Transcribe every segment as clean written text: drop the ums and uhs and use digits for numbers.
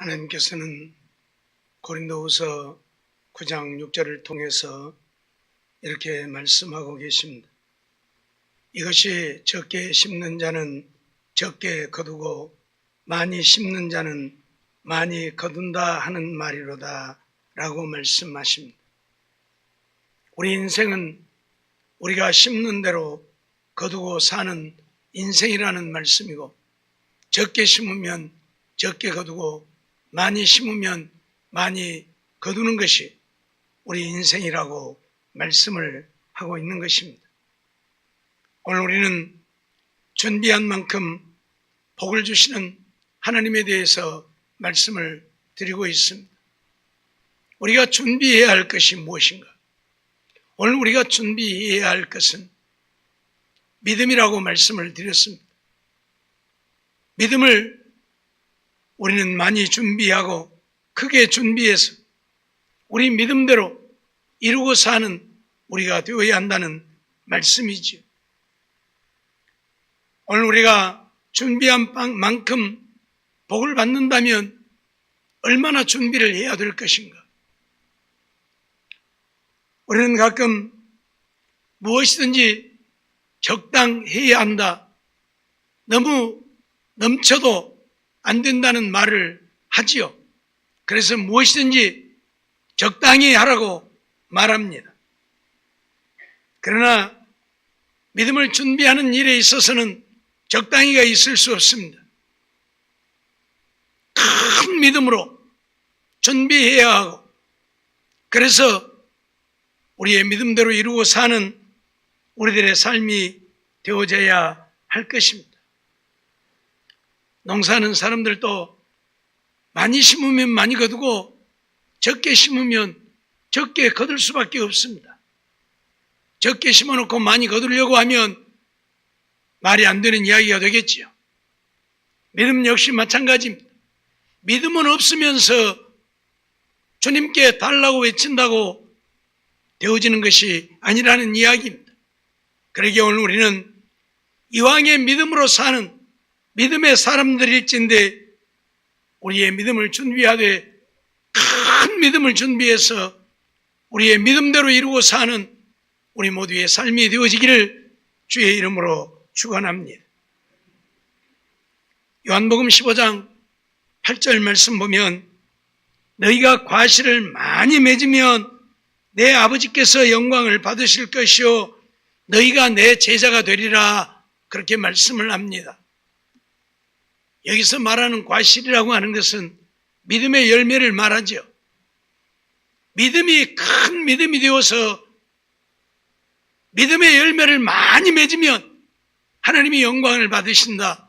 하나님께서는 고린도후서 9장 6절을 통해서 이렇게 말씀하고 계십니다. 이것이 적게 심는 자는 적게 거두고 많이 심는 자는 많이 거둔다 하는 말이로다 라고 말씀하십니다. 우리 인생은 우리가 심는 대로 거두고 사는 인생이라는 말씀이고, 적게 심으면 적게 거두고 많이 심으면 많이 거두는 것이 우리 인생이라고 말씀을 하고 있는 것입니다. 오늘 우리는 준비한 만큼 복을 주시는 하나님에 대해서 말씀을 드리고 있습니다. 우리가 준비해야 할 것이 무엇인가? 오늘 우리가 준비해야 할 것은 믿음이라고 말씀을 드렸습니다. 믿음을 우리는 많이 준비하고 크게 준비해서 우리 믿음대로 이루고 사는 우리가 되어야 한다는 말씀이지요. 오늘 우리가 준비한 만큼 복을 받는다면 얼마나 준비를 해야 될 것인가? 우리는 가끔 무엇이든지 적당해야 한다, 너무 넘쳐도 안 된다는 말을 하지요. 그래서 무엇이든지 적당히 하라고 말합니다. 그러나 믿음을 준비하는 일에 있어서는 적당히가 있을 수 없습니다. 큰 믿음으로 준비해야 하고, 그래서 우리의 믿음대로 이루고 사는 우리들의 삶이 되어져야 할 것입니다. 농사하는 사람들도 많이 심으면 많이 거두고 적게 심으면 적게 거둘 수밖에 없습니다. 적게 심어놓고 많이 거두려고 하면 말이 안 되는 이야기가 되겠지요. 믿음 역시 마찬가지입니다. 믿음은 없으면서 주님께 달라고 외친다고 되어지는 것이 아니라는 이야기입니다. 그러기에 오늘 우리는 이왕의 믿음으로 사는 믿음의 사람들일진데 우리의 믿음을 준비하되 큰 믿음을 준비해서 우리의 믿음대로 이루고 사는 우리 모두의 삶이 되어지기를 주의 이름으로 축원합니다. 요한복음 15장 8절 말씀 보면 너희가 과실을 많이 맺으면 내 아버지께서 영광을 받으실 것이요 너희가 내 제자가 되리라, 그렇게 말씀을 합니다. 여기서 말하는 과실이라고 하는 것은 믿음의 열매를 말하죠. 믿음이 큰 믿음이 되어서 믿음의 열매를 많이 맺으면 하나님이 영광을 받으신다,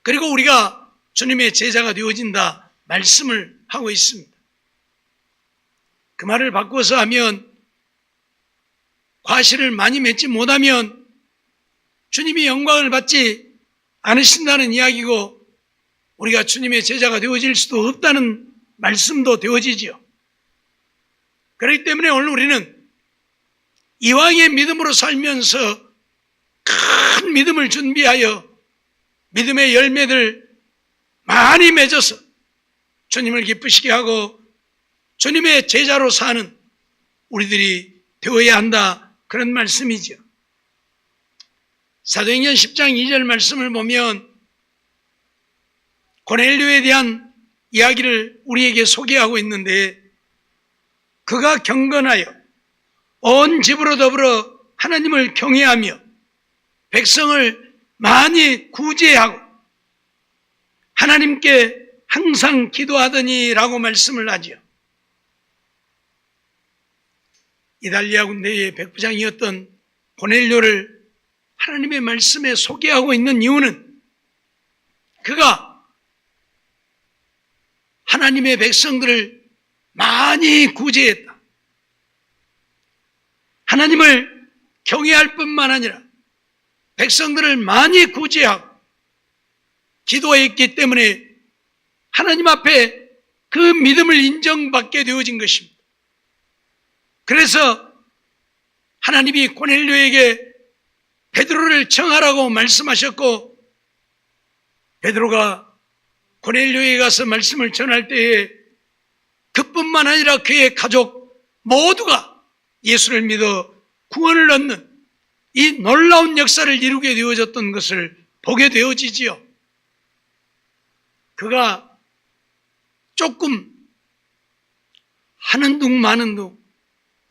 그리고 우리가 주님의 제자가 되어진다 말씀을 하고 있습니다. 그 말을 바꿔서 하면 과실을 많이 맺지 못하면 주님이 영광을 받지 않으신다는 이야기고, 우리가 주님의 제자가 되어질 수도 없다는 말씀도 되어지죠. 그렇기 때문에 오늘 우리는 이왕의 믿음으로 살면서 큰 믿음을 준비하여 믿음의 열매들 많이 맺어서 주님을 기쁘시게 하고 주님의 제자로 사는 우리들이 되어야 한다, 그런 말씀이죠. 사도행전 10장 2절 말씀을 보면 고넬료에 대한 이야기를 우리에게 소개하고 있는데, 그가 경건하여 온 집으로 더불어 하나님을 경외하며 백성을 많이 구제하고 하나님께 항상 기도하더니 라고 말씀을 하죠. 이달리아 군대의 백부장이었던 고넬료를 하나님의 말씀에 소개하고 있는 이유는 그가 하나님의 백성들을 많이 구제했다. 하나님을 경외할 뿐만 아니라 백성들을 많이 구제하고 기도했기 때문에 하나님 앞에 그 믿음을 인정받게 되어진 것입니다. 그래서 하나님이 고넬료에게 베드로를 청하라고 말씀하셨고, 베드로가 고넬료에 가서 말씀을 전할 때에 그뿐만 아니라 그의 가족 모두가 예수를 믿어 구원을 얻는 이 놀라운 역사를 이루게 되어졌던 것을 보게 되어지지요. 그가 조금 하는 둥 마는 둥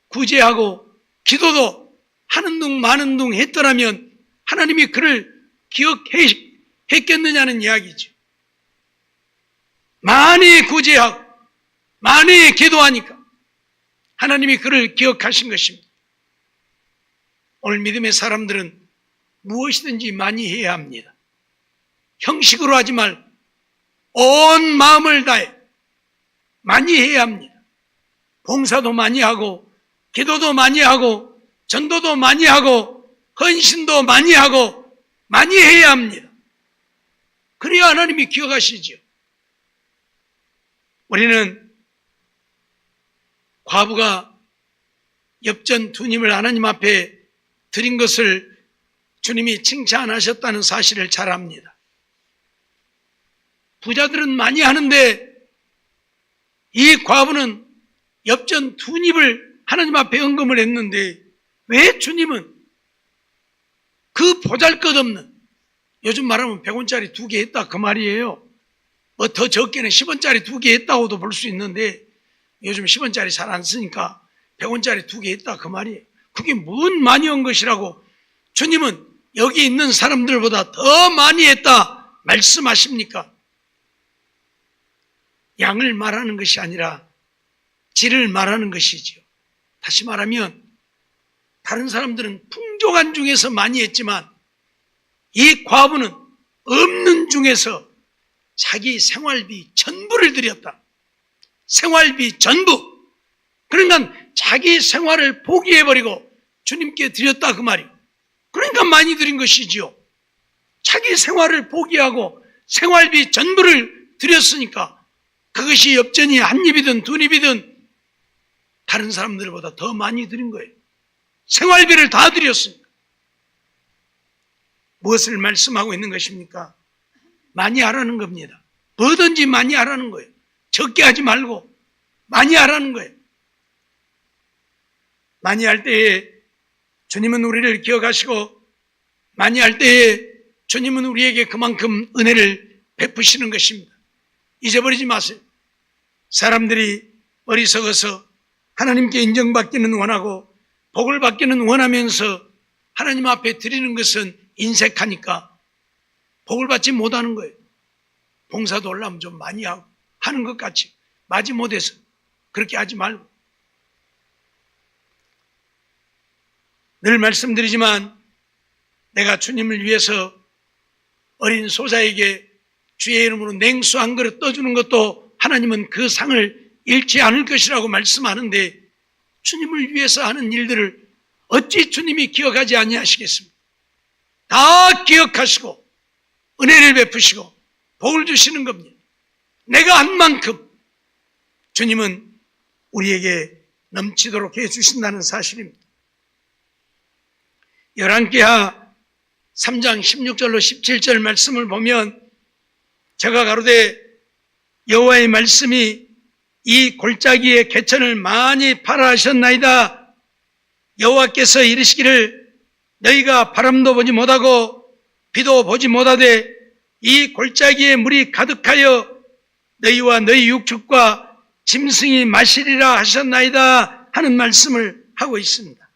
구제하고 기도도 하는 둥 마는 둥 했더라면 하나님이 그를 기억했겠느냐는 이야기죠. 많이 구제하고 많이 기도하니까 하나님이 그를 기억하신 것입니다. 오늘 믿음의 사람들은 무엇이든지 많이 해야 합니다. 형식으로 하지 말고 온 마음을 다해 많이 해야 합니다. 봉사도 많이 하고 기도도 많이 하고 전도도 많이 하고 헌신도 많이 하고 많이 해야 합니다. 그래야 하나님이 기억하시죠. 우리는 과부가 엽전 두님을 하나님 앞에 드린 것을 주님이 칭찬하셨다는 사실을 잘 압니다. 부자들은 많이 하는데 이 과부는 엽전 두닙을 하나님 앞에 헌금을 했는데 왜 주님은 그 보잘것없는, 요즘 말하면 100원짜리 2개 했다 그 말이에요. 뭐 더 적게는 10원짜리 2개 했다고도 볼 수 있는데 요즘 10원짜리 잘 안 쓰니까 100원짜리 2개 했다 그 말이에요. 그게 뭔 많이 한 것이라고 주님은 여기 있는 사람들보다 더 많이 했다 말씀하십니까? 양을 말하는 것이 아니라 질을 말하는 것이죠. 다시 말하면 다른 사람들은 풍족한 중에서 많이 했지만 이 과부는 없는 중에서 자기 생활비 전부를 드렸다. 생활비 전부. 그러니까 자기 생활을 포기해버리고 주님께 드렸다 그 말이에요. 그러니까 많이 드린 것이지요. 자기 생활을 포기하고 생활비 전부를 드렸으니까 그것이 엽전이 한 입이든 두 입이든 다른 사람들보다 더 많이 드린 거예요. 생활비를 다 드렸으니까. 무엇을 말씀하고 있는 것입니까? 많이 하라는 겁니다. 뭐든지 많이 하라는 거예요. 적게 하지 말고 많이 하라는 거예요. 많이 할 때에 주님은 우리를 기억하시고 많이 할 때에 주님은 우리에게 그만큼 은혜를 베푸시는 것입니다. 잊어버리지 마세요. 사람들이 어리석어서 하나님께 인정받기는 원하고 복을 받기는 원하면서 하나님 앞에 드리는 것은 인색하니까 복을 받지 못하는 거예요. 봉사도 올라면 좀 많이 하고 하는 것 같이 마지못해서 그렇게 하지 말고. 늘 말씀드리지만 내가 주님을 위해서 어린 소자에게 주의 이름으로 냉수 한 그릇 떠주는 것도 하나님은 그 상을 잃지 않을 것이라고 말씀하는데 주님을 위해서 하는 일들을 어찌 주님이 기억하지 아니하시겠습니까? 다 기억하시고 은혜를 베푸시고 복을 주시는 겁니다. 내가 한 만큼 주님은 우리에게 넘치도록 해주신다는 사실입니다. 열왕기하 3장 16절로 17절 말씀을 보면 저가 가로되 여호와의 말씀이 이 골짜기의 개천을 많이 파라 하셨나이다. 여호와께서 이르시기를 너희가 바람도 보지 못하고 비도 보지 못하되 이 골짜기에 물이 가득하여 너희와 너희 육축과 짐승이 마시리라 하셨나이다 하는 말씀을 하고 있습니다.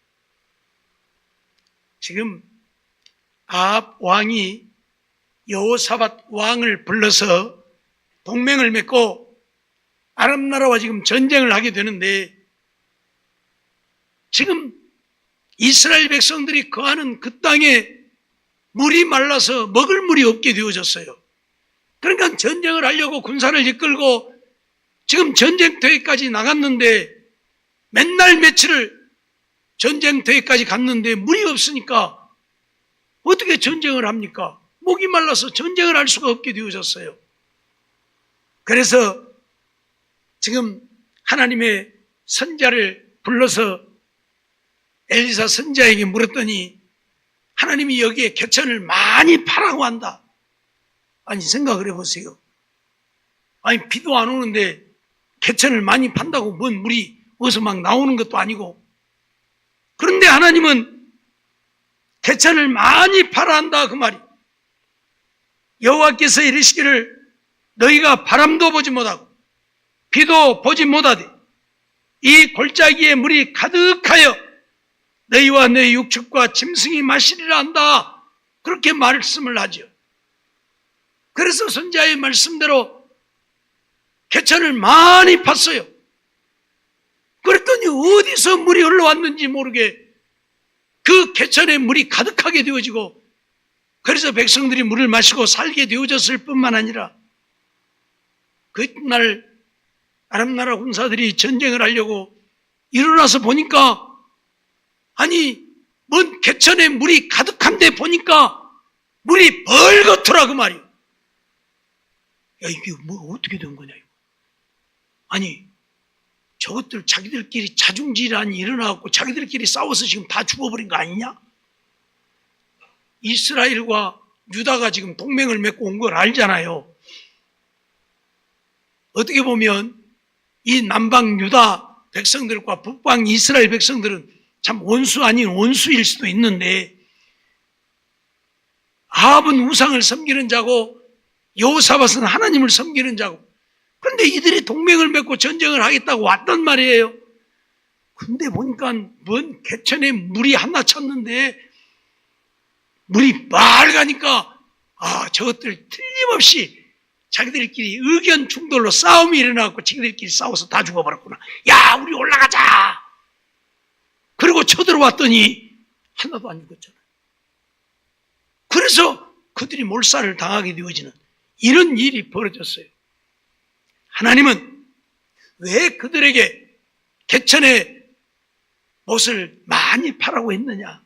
지금 아합 왕이 여호사밧 왕을 불러서 동맹을 맺고 아람 나라와 지금 전쟁을 하게 되는데 지금 이스라엘 백성들이 거하는 그 땅에 물이 말라서 먹을 물이 없게 되어졌어요. 그러니까 전쟁을 하려고 군사를 이끌고 지금 전쟁터에까지 나갔는데 맨날 며칠을 전쟁터에까지 갔는데 물이 없으니까 어떻게 전쟁을 합니까? 목이 말라서 전쟁을 할 수가 없게 되어졌어요. 그래서 지금 하나님의 선자를 불러서 엘리사 선자에게 물었더니 하나님이 여기에 개천을 많이 파라고 한다. 아니 생각을 해보세요. 아니 비도 안 오는데 개천을 많이 판다고 뭔 물이 어디서 막 나오는 것도 아니고. 그런데 하나님은 개천을 많이 팔아 한다 그 말이. 여호와께서 이르시기를 너희가 바람도 보지 못하고 비도 보지 못하되 이 골짜기에 물이 가득하여 너희와 너희 육축과 짐승이 마시리라 한다. 그렇게 말씀을 하죠. 그래서 선지자의 말씀대로 개천을 많이 팠어요. 그랬더니 어디서 물이 흘러왔는지 모르게 그 개천에 물이 가득하게 되어지고, 그래서 백성들이 물을 마시고 살게 되어졌을 뿐만 아니라 그날 아람나라 군사들이 전쟁을 하려고 일어나서 보니까 아니 먼 개천에 물이 가득한데 보니까 물이 벌겋더라 그 말이에요. 야 이게 뭐 어떻게 된 거냐 이거. 아니 저것들 자기들끼리 자중질환이 일어나갖고 자기들끼리 싸워서 지금 다 죽어버린 거 아니냐? 이스라엘과 유다가 지금 동맹을 맺고 온 걸 알잖아요. 어떻게 보면 이 남방 유다 백성들과 북방 이스라엘 백성들은 참 원수 아닌 원수일 수도 있는데, 아합은 우상을 섬기는 자고 여호사밧은 하나님을 섬기는 자고, 그런데 이들이 동맹을 맺고 전쟁을 하겠다고 왔단 말이에요. 근데 보니까 뭔 개천에 물이 하나 찼는데 물이 빨가니까 저것들 틀림없이 자기들끼리 의견 충돌로 싸움이 일어나고 자기들끼리 싸워서 다 죽어버렸구나. 야 우리 올라가자. 그리고 쳐들어왔더니 하나도 안 죽었잖아요. 그래서 그들이 몰살을 당하게 되어지는 이런 일이 벌어졌어요. 하나님은 왜 그들에게 개천에 못을 많이 파라고 했느냐?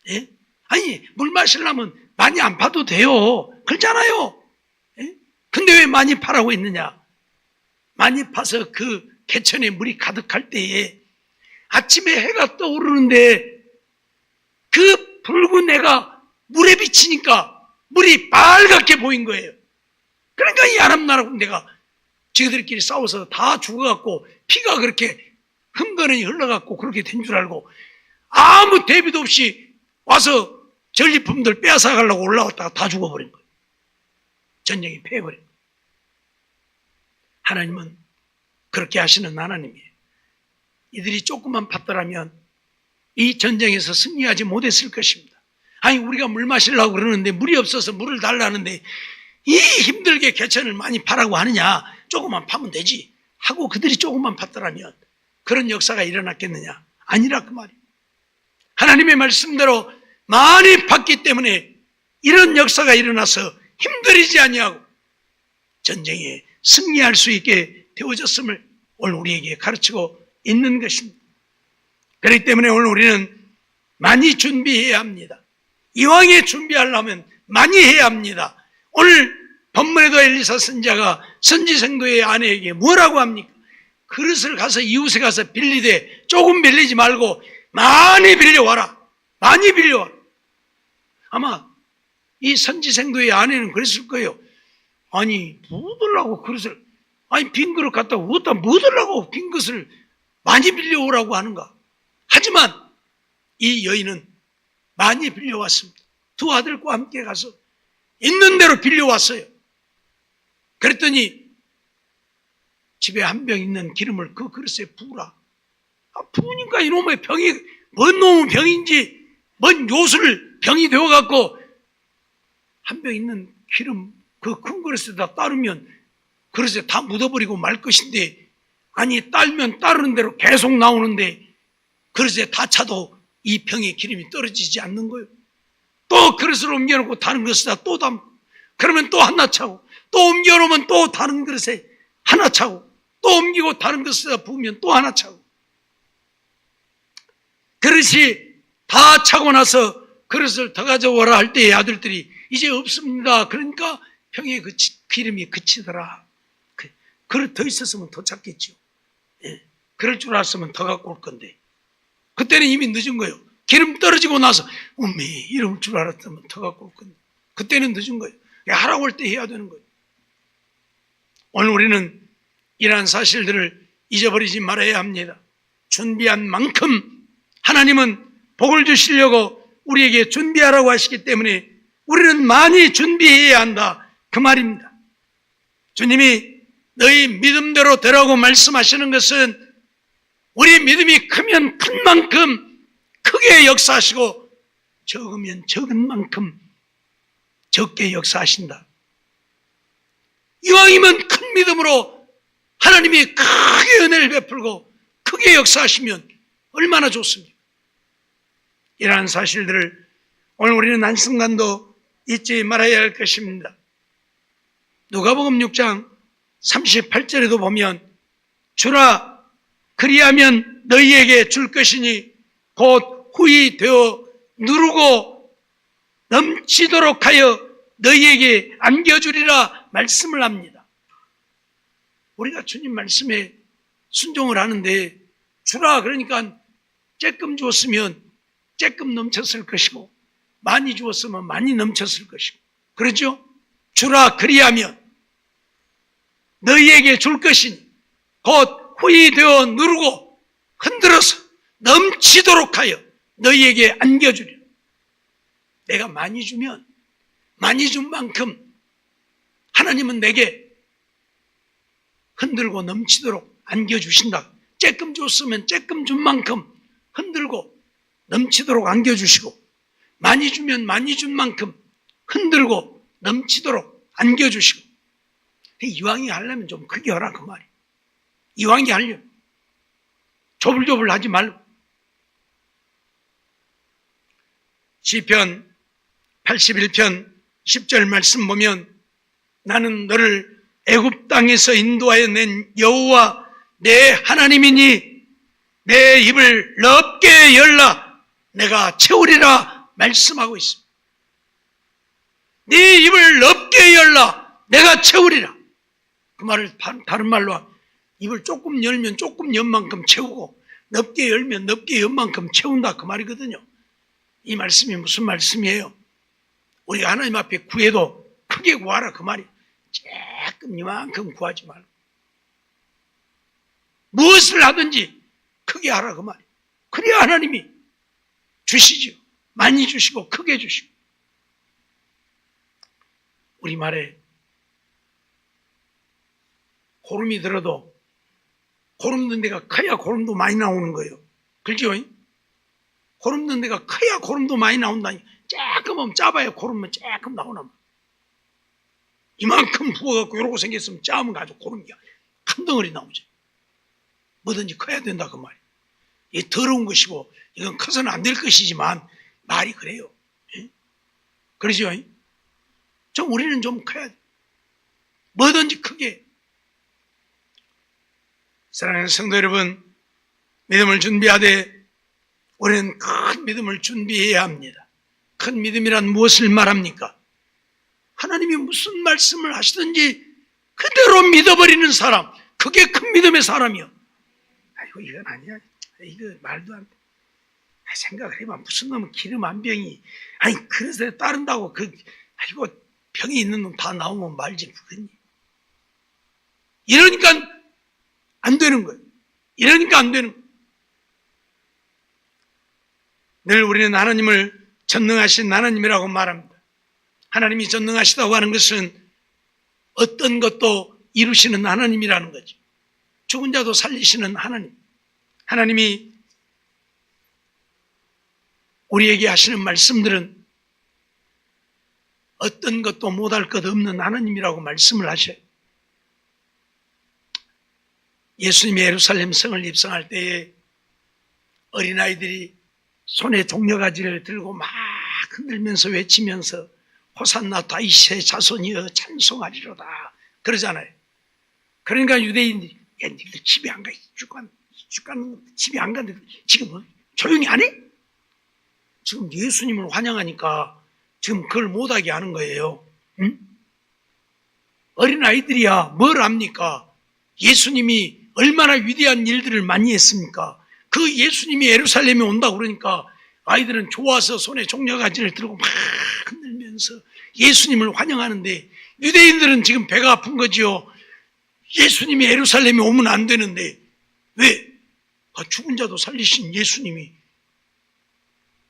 예? 아니 물 마시려면 많이 안 파도 돼요. 그렇잖아요. 예? 근데 왜 많이 파라고 했느냐? 많이 파서 그 개천에 물이 가득할 때에 아침에 해가 떠오르는데 그 붉은 해가 물에 비치니까 물이 빨갛게 보인 거예요. 그러니까 이 아람나라 군대가 지그들끼리 싸워서 다 죽어갖고 피가 그렇게 흥건히 흘러갖고 그렇게 된 줄 알고 아무 대비도 없이 와서 전리품들 빼앗아 가려고 올라왔다가 다 죽어버린 거예요. 전쟁이 패해버린 거예요. 하나님은 그렇게 하시는 하나님이에요. 이들이 조금만 팠더라면 이 전쟁에서 승리하지 못했을 것입니다. 아니 우리가 물 마시려고 그러는데 물이 없어서 물을 달라는데 이 힘들게 개천을 많이 파라고 하느냐? 조금만 파면 되지 하고 그들이 조금만 팠더라면 그런 역사가 일어났겠느냐? 아니라 그 말이에요. 하나님의 말씀대로 많이 팠기 때문에 이런 역사가 일어나서 힘들이지 아니하고 전쟁에 승리할 수 있게 되어졌음을 오늘 우리에게 가르치고 있는 것입니다. 그렇기 때문에 오늘 우리는 많이 준비해야 합니다. 이왕에 준비하려면 많이 해야 합니다. 오늘 본문에도 엘리사 선지자가 선지생도의 아내에게 뭐라고 합니까? 그릇을 가서 이웃에 가서 빌리되 조금 빌리지 말고 많이 빌려와라. 많이 빌려와라. 아마 이 선지생도의 아내는 그랬을 거예요. 아니 뭐 들라고 그릇을, 아니 빈 그릇 갖다 어디다 뭐 들라고 빈 그릇을 많이 빌려오라고 하는가? 하지만 이 여인은 많이 빌려왔습니다. 두 아들과 함께 가서 있는 대로 빌려왔어요. 그랬더니 집에 한 병 있는 기름을 그 그릇에 부으라. 부으니까 이놈의 병이 뭔 놈의 병인지 뭔 요술 병이 되어갖고 한 병 있는 기름 그 큰 그릇에다 따르면 그릇에 다 묻어버리고 말 것인데, 아니 따르면 따르는 대로 계속 나오는데 그릇에 다 차도 이 병의 기름이 떨어지지 않는 거예요. 또 그릇을 옮겨놓고 다른 그릇에다 또 담고, 그러면 또 하나 차고, 또 옮겨놓으면 또 다른 그릇에 하나 차고, 또 옮기고 다른 그릇에다 부으면 또 하나 차고. 그릇이 다 차고 나서 그릇을 더 가져오라 할 때의 아들들이 이제 없습니다. 그러니까 병의 기름이 그치더라. 그릇 더 있었으면 더 찼겠죠. 예. 그럴 줄 알았으면 더 갖고 올 건데 그때는 이미 늦은 거예요. 기름 떨어지고 나서 이럴 줄 알았다면 더 갖고 올 건데 그때는 늦은 거예요. 하라고 할 때 해야 되는 거예요. 오늘 우리는 이러한 사실들을 잊어버리지 말아야 합니다. 준비한 만큼 하나님은 복을 주시려고 우리에게 준비하라고 하시기 때문에 우리는 많이 준비해야 한다, 그 말입니다. 주님이 너희 믿음대로 되라고 말씀하시는 것은 우리 믿음이 크면 큰 만큼 크게 역사하시고 적으면 적은 만큼 적게 역사하신다. 이왕이면 큰 믿음으로 하나님이 크게 은혜를 베풀고 크게 역사하시면 얼마나 좋습니까? 이러한 사실들을 오늘 우리는 한순간도 잊지 말아야 할 것입니다. 누가복음 6장 38절에도 보면 주라 그리하면 너희에게 줄 것이니 곧 후히 되어 누르고 넘치도록 하여 너희에게 안겨주리라 말씀을 합니다. 우리가 주님 말씀에 순종을 하는데 주라 그러니까 조금 주었으면 조금 넘쳤을 것이고 많이 주었으면 많이 넘쳤을 것이고 그렇죠? 주라 그리하면 너희에게 줄 것이니 곧 후히 되어 누르고 흔들어서 넘치도록 하여 너희에게 안겨주리라. 내가 많이 주면 많이 준 만큼 하나님은 내게 흔들고 넘치도록 안겨주신다. 조금 줬으면 조금 준 만큼 흔들고 넘치도록 안겨주시고 많이 주면 많이 준 만큼 흔들고 넘치도록 안겨주시고 이왕이 하려면 좀 크게 하라 그 말이에요. 이왕이 하려면 조불조불 하지 말고. 시편 81편 10절 말씀 보면 나는 너를 애굽 땅에서 인도하여 낸 여호와 내 하나님이니 내 입을 넓게 열라 내가 채우리라 말씀하고 있습니다. 네 입을 넓게 열라 내가 채우리라. 그 말을 다른 말로 입을 조금 열면 조금 연 만큼 채우고 넓게 열면 넓게 연 만큼 채운다 그 말이거든요. 이 말씀이 무슨 말씀이에요? 우리가 하나님 앞에 구해도 크게 구하라 그 말이에요. 조금 이만큼 구하지 말고 무엇을 하든지 크게 하라 그 말이에요. 그래야 하나님이 주시죠. 많이 주시고 크게 주시고. 우리말에 고름이 들어도 고름 넣는 데가 커야 고름도 많이 나오는 거예요. 그렇죠? 고름 넣는 데가 커야 고름도 많이 나온다니. 조금 하면 짜봐야 고름은 조금 나오나. 이만큼 부어갖고 이러고 생겼으면 짜면 가지고 고름이 큰 덩어리 나오죠. 뭐든지 커야 된다 그 말이에요. 이게 더러운 것이고 이건 커서는 안 될 것이지만 말이 그래요. 그러죠? 좀 우리는 좀 커야 돼. 뭐든지 크게. 사랑하는 성도 여러분, 믿음을 준비하되 우리는 큰 믿음을 준비해야 합니다. 큰 믿음이란 무엇을 말합니까? 하나님이 무슨 말씀을 하시든지 그대로 믿어버리는 사람, 그게 큰 믿음의 사람이요. 아이고 이건 아니야. 이거 말도 안 돼. 생각을 해봐. 무슨 놈은 기름 한 병이 아니 그릇에 따른다고 아이고 병이 있는 놈 다 나오면 말지 그겠니? 이러니까 안 되는 거예요. 이러니까 안 되는 거예요. 늘 우리는 하나님을 전능하신 하나님이라고 말합니다. 하나님이 전능하시다고 하는 것은 어떤 것도 이루시는 하나님이라는 거죠. 죽은 자도 살리시는 하나님. 하나님이 우리에게 하시는 말씀들은 어떤 것도 못할 것 없는 하나님이라고 말씀을 하셔요. 예수님이 예루살렘 성을 입성할 때에 어린아이들이 손에 종려가지를 들고 막 흔들면서 외치면서 호산나 다윗의 자손이여 찬송하리로다 그러잖아요. 그러니까 유대인들이 야 니들 집에 안 가. 집에 안 가는데 지금 조용히 안 해? 지금 예수님을 환영하니까 지금 그걸 못하게 하는 거예요. 응? 어린아이들이야 뭘 압니까? 예수님이 얼마나 위대한 일들을 많이 했습니까? 그 예수님이 예루살렘에 온다고 그러니까 아이들은 좋아서 손에 종려가지를 들고 막 흔들면서 예수님을 환영하는데 유대인들은 지금 배가 아픈 거지요. 예수님이 예루살렘에 오면 안 되는데 왜? 죽은 자도 살리신 예수님이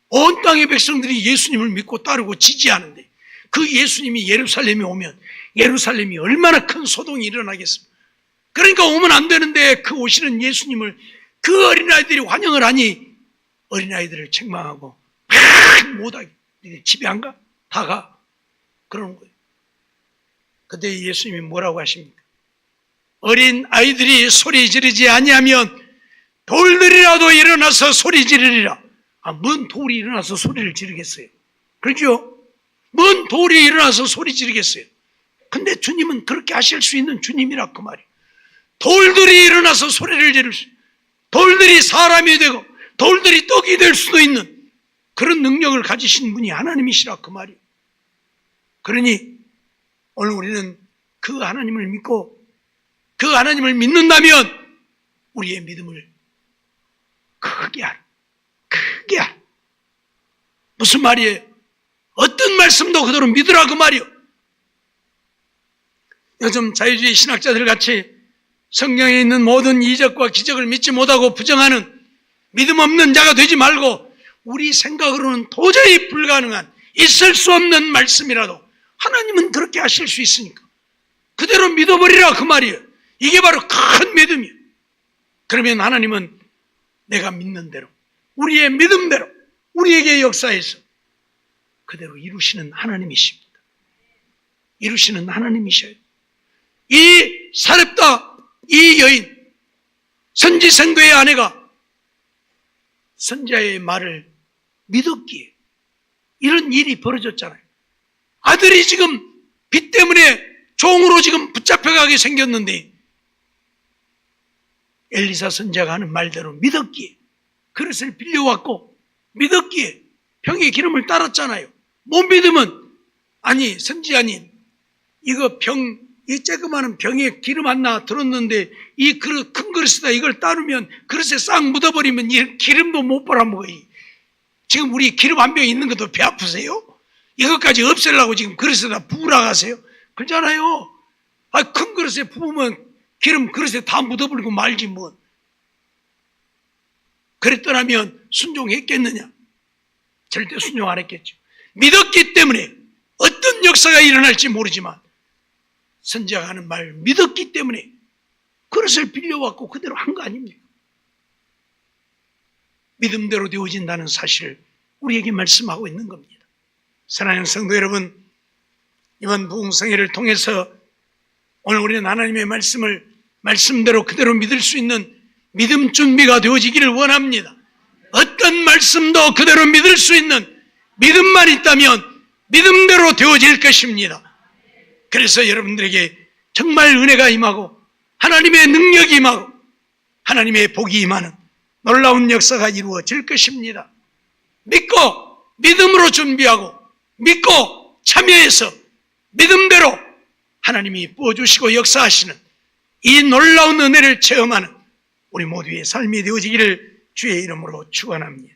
온 땅의 백성들이 예수님을 믿고 따르고 지지하는데 그 예수님이 예루살렘에 오면 예루살렘이 얼마나 큰 소동이 일어나겠습니까? 그러니까 오면 안 되는데 그 오시는 예수님을 그 어린아이들이 환영을 하니 어린아이들을 책망하고 못하게 집에 안 가? 다 가. 그러는 거예요. 그때 예수님이 뭐라고 하십니까? 어린 아이들이 소리 지르지 아니하면 돌들이라도 일어나서 소리 지르리라. 뭔 돌이 일어나서 소리를 지르겠어요? 그렇죠? 뭔 돌이 일어나서 소리 지르겠어요? 근데 주님은 그렇게 하실 수 있는 주님이라 그 말이에요. 돌들이 일어나서 소리를 지를 수, 돌들이 사람이 되고 돌들이 떡이 될 수도 있는 그런 능력을 가지신 분이 하나님이시라 그 말이에요. 그러니 오늘 우리는 그 하나님을 믿고 그 하나님을 믿는다면 우리의 믿음을 크게 하라. 크게 하라. 무슨 말이에요? 어떤 말씀도 그대로 믿으라 그 말이요. 요즘 자유주의 신학자들 같이 성경에 있는 모든 이적과 기적을 믿지 못하고 부정하는 믿음 없는 자가 되지 말고 우리 생각으로는 도저히 불가능한 있을 수 없는 말씀이라도 하나님은 그렇게 하실 수 있으니까 그대로 믿어버리라 그 말이에요. 이게 바로 큰 믿음이에요. 그러면 하나님은 내가 믿는 대로 우리의 믿음대로 우리에게 역사해서 그대로 이루시는 하나님이십니다. 이루시는 하나님이셔요. 이 사렙다 이 여인 선지생도의 아내가 선지자의 말을 믿었기에 이런 일이 벌어졌잖아요. 아들이 지금 빚 때문에 종으로 지금 붙잡혀가게 생겼는데 엘리사 선지자가 하는 말대로 믿었기에 그릇을 빌려왔고 믿었기에 병에 기름을 따랐잖아요. 못 믿으면 아니 선지자님 이거 이 쬐그마한 병에 기름 안 나 들었는데 이 그릇 큰 그릇에다 이걸 따르면 그릇에 싹 묻어버리면 이 기름도 못 빨아먹어요. 지금 우리 기름 한 병 있는 것도 배 아프세요? 이것까지 없애려고 지금 그릇에다 부으라 가세요? 그렇잖아요. 큰 그릇에 부으면 기름 그릇에 다 묻어버리고 말지 뭐. 그랬더라면 순종했겠느냐? 절대 순종 안 했겠죠. 믿었기 때문에 어떤 역사가 일어날지 모르지만 선지자가 하는 말 믿었기 때문에 그릇을 빌려왔고 그대로 한 거 아닙니까? 믿음대로 되어진다는 사실을 우리에게 말씀하고 있는 겁니다. 사랑하는 성도 여러분, 이번 부흥성회를 통해서 오늘 우리는 하나님의 말씀을 말씀대로 그대로 믿을 수 있는 믿음 준비가 되어지기를 원합니다. 어떤 말씀도 그대로 믿을 수 있는 믿음만 있다면 믿음대로 되어질 것입니다. 그래서 여러분들에게 정말 은혜가 임하고 하나님의 능력이 임하고 하나님의 복이 임하는 놀라운 역사가 이루어질 것입니다. 믿고 믿음으로 준비하고 믿고 참여해서 믿음대로 하나님이 부어주시고 역사하시는 이 놀라운 은혜를 체험하는 우리 모두의 삶이 되어지기를 주의 이름으로 축원합니다.